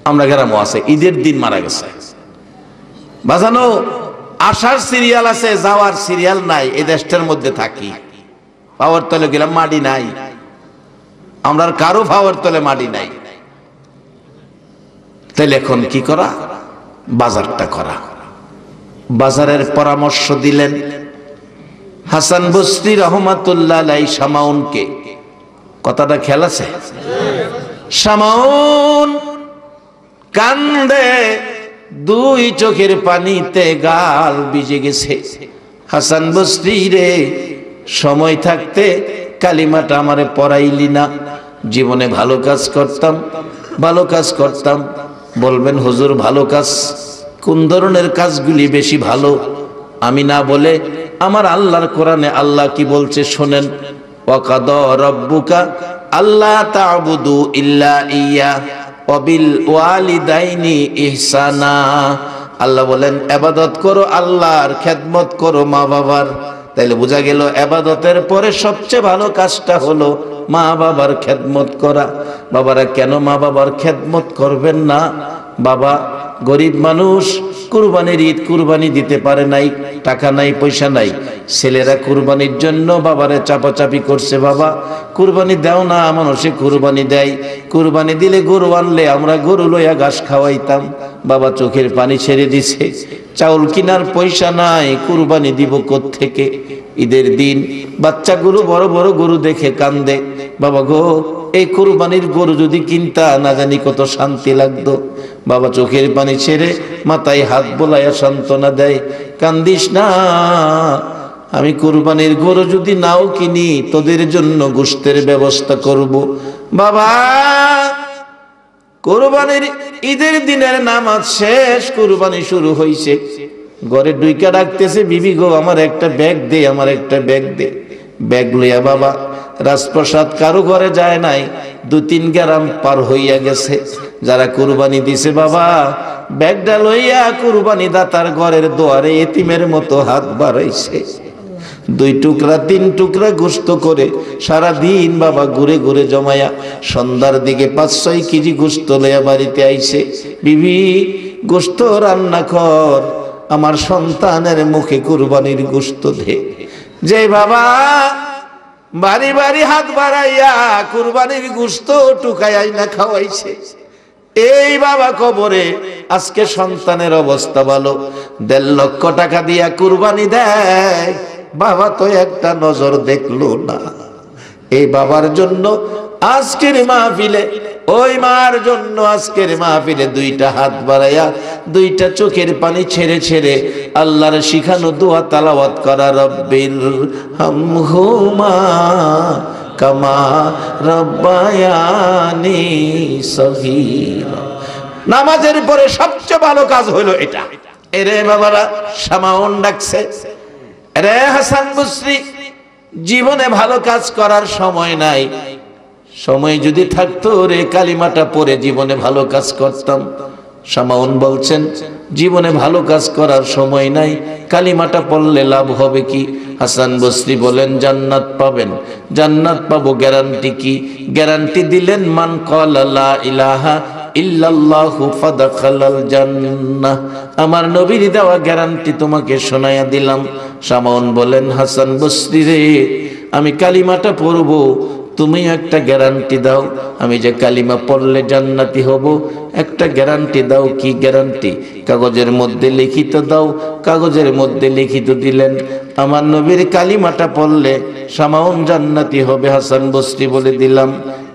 আমরা গ্রামও আছে, ঈদের দিন মারা গেছে। বাজানো আসার সিরিয়াল আছে, যাওয়ার সিরিয়াল নাই। এই দেশটার মধ্যে থাকি, পাওয়ার তলে গেলাম মাটি নাই, আমরা কারো পাওয়ার তলে মাটি নাই। তাইলে এখন কি করা? বাজারটা করা। বাজারের পরামর্শ দিলেন হাসান বসরি রহমাতুল্লাহ আলাইহি শামাউনকে। কথাটা খেয়াল আছে? শামাউন কান্দে, দুই চোখের পানিতে গাল ভিজে গেছে। হাসান বসরি রে, সময় থাকতে কালিমাটা আমারে পড়াইলি না। জীবনে ভালো কাজ করতাম, ভালো কাজ করতাম। বলবেন হুজুর ভালো কাজ কোন ধরনের কাজগুলি বেশি ভালো? আমি না বলে আমার আল্লাহর কোরআনে আল্লাহ কি বলছে শোনেন। ওয়াকাদা রাব্বুকা আল্লা তা'বুদু ইল্লা ইয়্যা ওয়া বিল ওয়ালিদাইনি ইহসানা। আল্লাহ বলেন ইবাদত করো আল্লাহর, খেদমত করো মা বাবার। তাইলে বোঝা গেল ইবাদতের পরে সবচেয়ে ভালো কাজটা হলো মা বাবার খেদমত করা। বাবারা কেন মা বাবার খেদমত করবেন না? বাবা গরিব মানুষ, কুরবানির ঈদ কুরবানি দিতে পারে নাই, টাকা নাই, পয়সা নাই। ছেলেরা কুরবানির জন্য বাবারে চাপাচাপি করছে, বাবা কুরবানি দাও না। মানুষে কুরবানি দেয়, কুরবানি দিলে গরু আনলে আমরা গরু লইয়া ঘাস খাওয়াইতাম। বাবা চোখের পানি ছেড়ে দিছে, চাউল কিনার পয়সা নাই, কুরবানি দিব কোত্থেকে? ঈদের দিন বাচ্চাগুলো বড় বড় গরু দেখে কান্দে। বাবা গো, এই কুরবানির গরু যদি কিনতা না জানি কত শান্তি লাগতো। বাবা চোখের পানি ছেড়ে মাথায় হাত বোলাইয়া সান্ত্বনা দেয়, কান্দিস না, আমি কুরবানির গরু যদি নাও কিনি তোদের জন্য গোশতের ব্যবস্থা করব। বাবা কুরবানির ঈদের দিনের নামাজ শেষ, কুরবানি শুরু হইছে। ঘরে ডুইকা ডাকতেছে, বিবি গো আমার একটা ব্যাগ দে, আমার একটা ব্যাগ দে। ব্যাগ লইয়া বাবা রাজপ্রসাদ কারো ঘরে যায় নাই, 2-3 গ্রাম পার হইয়া গেছে। যারা কুরবানি দিছে বাবা ব্যাগটা লইয়া কুরবানি দাতার ঘরের দুয়ারে এতিমের মতো হাত বাড়াইছে। 2 টুকরা 3 টুকরা গোশত করে সারা দিন বাবা ঘুরে ঘুরে জমায়া সন্ধ্যার দিকে 5-6 কেজি গোশত লইয়া বাড়িতে আইছে। বিবি গোশত রান্না কর, আমার সন্তানের মুখে কুরবানির গোশত দে। যে বাবা বাড়ি বাড়ি হাত বাড়াইয়া কুরবানির গোশত টুকাই না খাওয়াইছে, এই বাবা কবরে আজকে সন্তানের অবস্থা ভালো, 1.5 লক্ষ টাকা দিয়া কুরবানি দেয়, বাবা তো একটা নজর দেখলো না। এই বাবার জন্য আজকের মাহফিলে, ওই মার জন্য আজকের মাহফিলে 2টা হাত বাড়াইয়া 2টা চোখের পানি ছেড়ে ছেড়ে আল্লাহর শিখানো দোয়া তালাওয়াত করা, রব্বির হামহুমা কামা রব্বায়ানি সগীরা। নামাজের পরে সবচেয়ে ভালো কাজ হলো এটা। এরে বাবারা, শামাউন ডাকছে, রে হাসান বসরি, জীবনে ভালো কাজ করার সময় নাই। সময় যদি থাকতো রে কালিমাটা পড়ে জীবনে ভালো কাজ করতাম। শামাউন বলছেন জীবনে ভালো কাজ করার সময় নাই, কালিমাটা পড়লে লাভ হবে কি? হাসান বসরি বলেন জান্নাত পাবেন। জান্নাত পাবো গ্যারান্টি কি? গ্যারান্টি দিলেন মান ক্বালা লা ইলাহা ইল্লাল্লাহু ফাদাখালাল জান্নাহ। আমার নবীর দেওয়া গ্যারান্টি তোমাকে শোনায়া দিলাম। শামাউন বলেন হাসান বসরি রে, আমি কালিমাটা পড়বো, তুমি একটা গ্যারান্টি দাও, আমি যে কালিমা পড়লে জান্নাতি হব, একটা গ্যারান্টি দাও। কি গ্যারান্টি? কাগজের মধ্যে লিখিত দাও। কাগজের মধ্যে লিখিত দিলেন, আমার নবীর কালিমাটা পড়লে শামাউন জান্নাতি হবে। হাসান বসরি বলে দিলাম,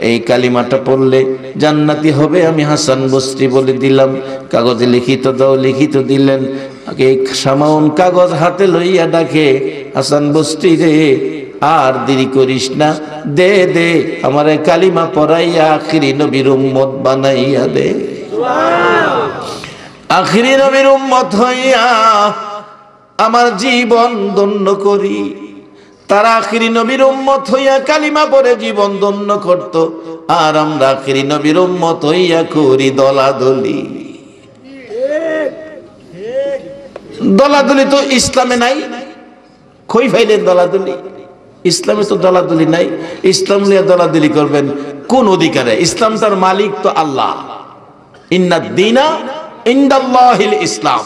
এই কালিমাটা পড়লে জান্নাতি হবে, আমি হাসান বসরি বলে দিলাম। কাগজে লিখিত দাও। লিখিত দিলেন। এই শামাউন কাগজ হাতে লইয়া ডাকে, হাসান বসরি রে, আর দেরি করিস না, দে দে আমার কালিমা পড়াইয়া আখিরি নবীর উম্মত বানাইয়া দে। আখিরি নবীর উম্মত হইয়া আমার জীবন ধন্য করি। তারা আখিরি নবীর উম্মত হইয়া কালিমা পড়ে জীবন ধন্য করত, আর আমরা আখিরি নবীর উম্মত হইয়া করি দলাদলি। দলাদলি তো ইসলামে নাই। কই ফাইলেন দলাদলি? ইসলামে তো দলাদলি নাই। ইসলাম নিয়ে দলাদলি করবেন কোন অধিকারে? ইসলাম তার মালিক তো আল্লাহ। ইন্নাদ দীনা ইনদাল্লাহিল ইসলাম।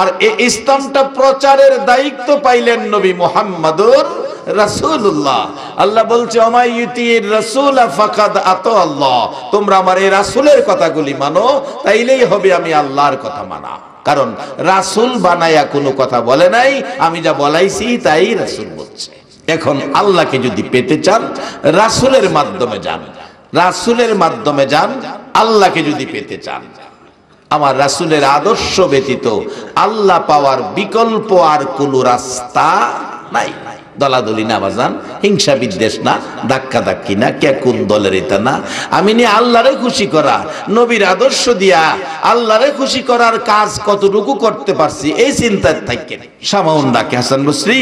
আর এই ইসলামটা প্রচারের দায়িত্ব পাইলেন নবী মুহাম্মদুর রাসূলুল্লাহ। আল্লাহ বলছে ওমাইয়ুতির রাসূল ফাকাদ আতা আল্লাহ, তোমরা আমার এই রাসূলের কথাগুলি মানো, তাইলেই হবে আমি আল্লাহর কথা মানা। কারণ রাসূল বানায়া কোনো কথা বলে নাই, আমি যা বলাইছি তাই রাসূল বলছে। এখন আল্লাহকে যদি পেতে চান রাসূলের মাধ্যমে যান, রাসূলের মাধ্যমে যান। আল্লাহকে যদি পেতে চান, আমার রাসূলের আদর্শ ব্যতীত আল্লাহ পাওয়ার বিকল্প আর কোনো রাস্তা নাই। দলাদলি না বাজান, হিংসা বিদ্বেষ না, ধাক্কা ধাক্কি না, কে কোন দলের এটা না। আমি নিয়ে আল্লাহরে খুশি করা, নবীর আদর্শ দিয়া আল্লাহরে খুশি করার কাজ কতটুকু করতে পারছি এই চিন্তায় থাকেন। শামাউন ডাকে হাসান বসরি,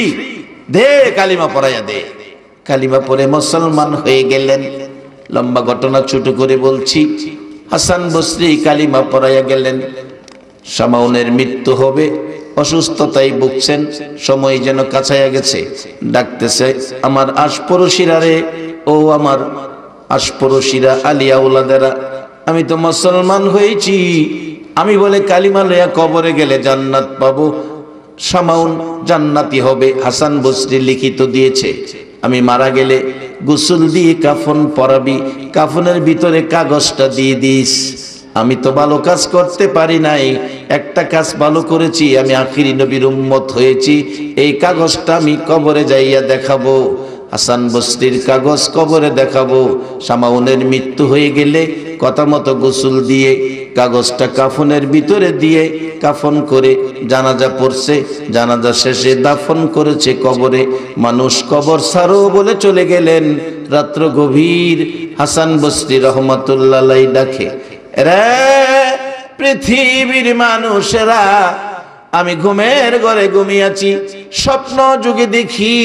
দে কালিমা পড়াইয়া দে। কালিমা পড়ে মুসলমান হয়ে গেলেন। লম্বা ঘটনা ছোট করে বলছি। হাসান বসরি কালিমা পড়াইয়া গেলেন। শামাউনের মৃত্যু হবে, অসুস্থতায় ভুগছেন, সময় যেন কাছাইয়া গেছে। ডাকতেছে আমার আশপড়শিরা রে, ও আমার আশপড়শিরা, আলিয়া ওলাদেরা, আমি তো মুসলমান হয়েছি, আমি বলে কালিমা লইয়া কবরে গেলে জান্নাত পাবো, শামাউন জান্নাতি হবে। হাসান বসরি লিখিত দিয়েছে, আমি মারা গেলে গোসল দিয়ে কাফন পরাবি, কাফনের ভিতরে কাগজটা দিয়ে দিস। আমি তো ভালো কাজ করতে পারি নাই, একটা কাজ ভালো করেছি, আমি আখিরি নবীর উম্মত হয়েছি, এই কাগজটা আমি কবরে যাইয়া দেখাবো। হাসান বসরির কাগজ কবরে দেখাবো। শামাউনের মৃত্যু হয়ে গেলে কথা মতো গোসল দিয়ে কাগজটা কাফনের ভিতরে দিয়ে কাফন করে জানাজা পড়ছে, জানাজা শেষে দাফন করেছে কবরে। মানুষ কবর ছাড়ো বলে চলে গেলেন। রাত্র গভীর, হাসান বসরি রহমাতুল্লাহ আলাইহি ডাকে, রে পৃথিবীর মানুষেরা, আমি ঘুমের ঘরে ঘুমিয়েছি, স্বপ্ন যুগে দেখি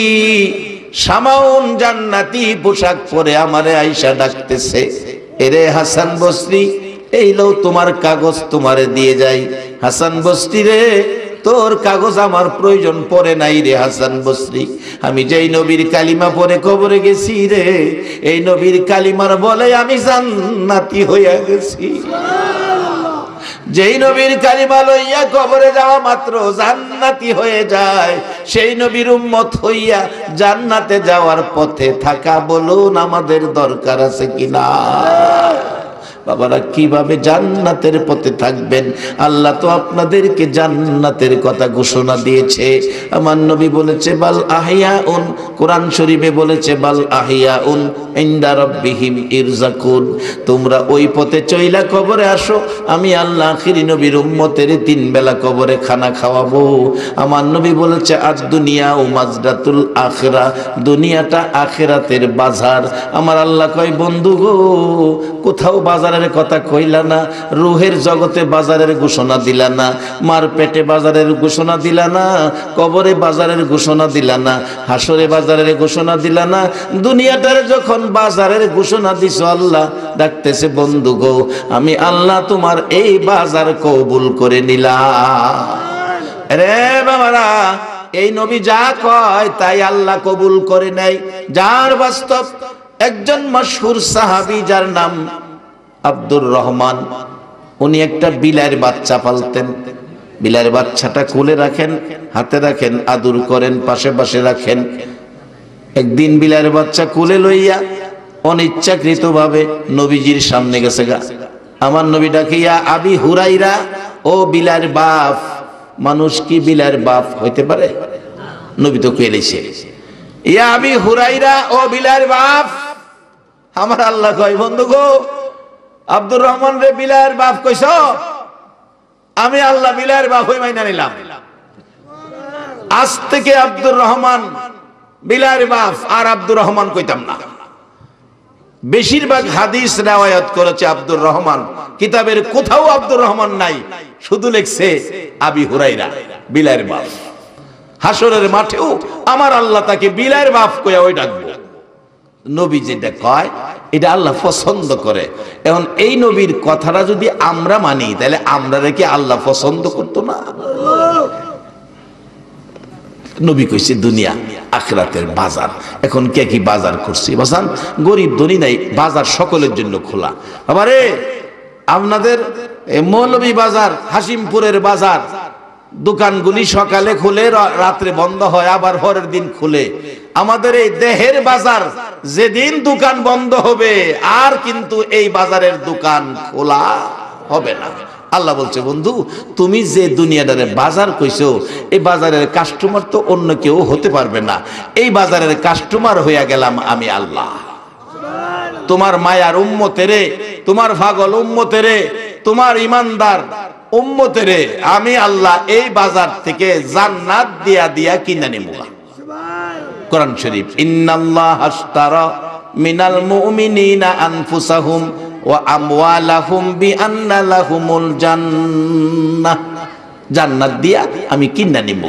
শামাউন জান্নাতি পোশাক পরে আমারে আয়েশা ডাকতেছে, এরে হাসান বসরি, এই লও তোমার কাগজ, তোমারে দিয়ে যাই। হাসান বসরি রে, তোর কাগজ আমার প্রয়োজন পড়ে নাই রে হাসান বসরি, আমি যেই নবীর কালিমা পরে কবরে গেছি রে, এই নবীর কালিমার বলে আমি জান্নাতি হইয়া গেছি। যেই নবীর কালিমা লইয়া কবরে যাওয়া মাত্র জান্নাতি হয়ে যায়, সেই নবীর উম্মত হইয়া জান্নাতে যাওয়ার পথে থাকা বলুন আমাদের দরকার আছে কিনা? বাবারা, কিভাবে জান্নাতের পথে থাকবেন? আল্লাহ তো আপনাদেরকে জান্নাতের কথা ঘোষণা দিয়েছে। আমার নবী বলেছে বাল আহিয়াউন, কোরআন শরীফে বলেছে বাল আহিয়াউন ইনদা রাব্বিহিম ইরজাকুন। তোমরা ওই পথে চইলা কবরে আসো, আমি আল্লাহ আখিরি নবীর উম্মতের 3 বেলা কবরে খানা খাওয়াবো। আমার নবী বলেছে আজ দুনিয়া ও মাজরাতুল আখিরা, দুনিয়াটা আখিরাতের বাজার। আমার আল্লাহ কয় বন্ধু গো, কোথাও বাজার কথা কইলা না, রুহের জগতে বাজারের ঘোষণা দিলা না, মার পেটে বাজারের ঘোষণা দিলা না, কবরে বাজারের ঘোষণা দিলা না, হাসরে বাজারের ঘোষণা দিলা না, দুনিয়াটার যখন বাজারের ঘোষণা দিছো, আল্লাহ ডাকতেছে বন্ধু গো, আমি আল্লাহ তোমার এই বাজার কবুল করে নিলাম। রে বাবারা, এই নবী যা কয় তাই আল্লাহ কবুল করে নেয়। যার বাস্তব একজন মশহুর সাহাবী, যার নাম আব্দুর রহমান, উনি একটা বিলাইয়ের বাচ্চা পালতেন। বিলাইয়ের বাচ্চাটা কোলে রাখেন, হাতে রাখেন, আদর করেন, পাশে পাশে রাখেন। একদিন বিলাইয়ের বাচ্চা কোলে লইয়া অনিচ্ছাকৃত ভাবে নবীজির সামনে গেছে গা। আমার নবী ডাকিয়া আবি হুরাইরা, ও বিলাইয়ের বাপ। মানুষ কি বিলাইয়ের বাপ হইতে পারে? নবী তো কইলেছে ইয়া আবি হুরাইরা, ও বিলাইয়ের বাপ। আমার আল্লাহ কয় বন্ধু গো, আব্দুর রহমান রে বিলাইয়ের বাপ কইছ, আমি আল্লাহ বিলাইয়ের বাপ হই মাইনা নিলাম। আজ থেকে আব্দুর রহমান বিলাইয়ের বাপ আর আব্দুর রহমান কইতাম না। বেশিরভাগ হাদিস রিওয়ায়াত করেছে আব্দুর রহমান, কিতাবের কোথাও আব্দুর রহমান নাই, শুধু লেখছে আবি হুরাইরা, বিলাইয়ের বাপ। হাসরের মাঠেও আমার আল্লাহ তাকে বিলাইয়ের বাপ কইয়া ওই ডাকবো। নবী যেটা কয় এটা আল্লাহ পছন্দ করে। এখন এই নবীর কথাটা যদি আমরা মানি, তাহলে আমরা রেখে আল্লাহ পছন্দ করতো না? নবী কইছে দুনিয়া আখিরাতের বাজার। এখন কে কি বাজার করছে বাজান? গরিব ধনী নাই, বাজার সকলের জন্য খোলা। আবারে আপনাদের এই মৌলভী বাজার, হাসিমপুরের বাজার, দোকানগুলি সকালে খুলে রাত্রে বন্ধ হয়, আবার পরের দিন খুলে। আমাদের এই দেহের বাজার যেদিন দোকান বন্ধ হবে আর কিন্তু এই বাজারের দোকান খোলা হবে না। আল্লাহ বলছে, বন্ধু তুমি যে দুনিয়াটারে বাজার কইছো, এই বাজারের কাস্টমার তো অন্য কেউ হতে পারবে না। এই বাজারের কাস্টমার হইয়া গেলাম আমি আল্লাহ। তোমার মায়ার উম্মতেরে, তোমার পাগল উম্মতেরে, তোমার ইমানদার উম্মতেরে আমি আল্লাহ এই বাজার থেকে জান্নাত দিয়া দিয়া কিনে নিব। কোরআন শরীফ, ইন্নাল্লাহ আশতারা মিনাল মুমিনিনা আনফুসাহুম ওয়া আমওয়ালাহুম বিআন্না লাহুমুল জান্নাহ, জান্নাত দিয়া আমি কিনে নিব।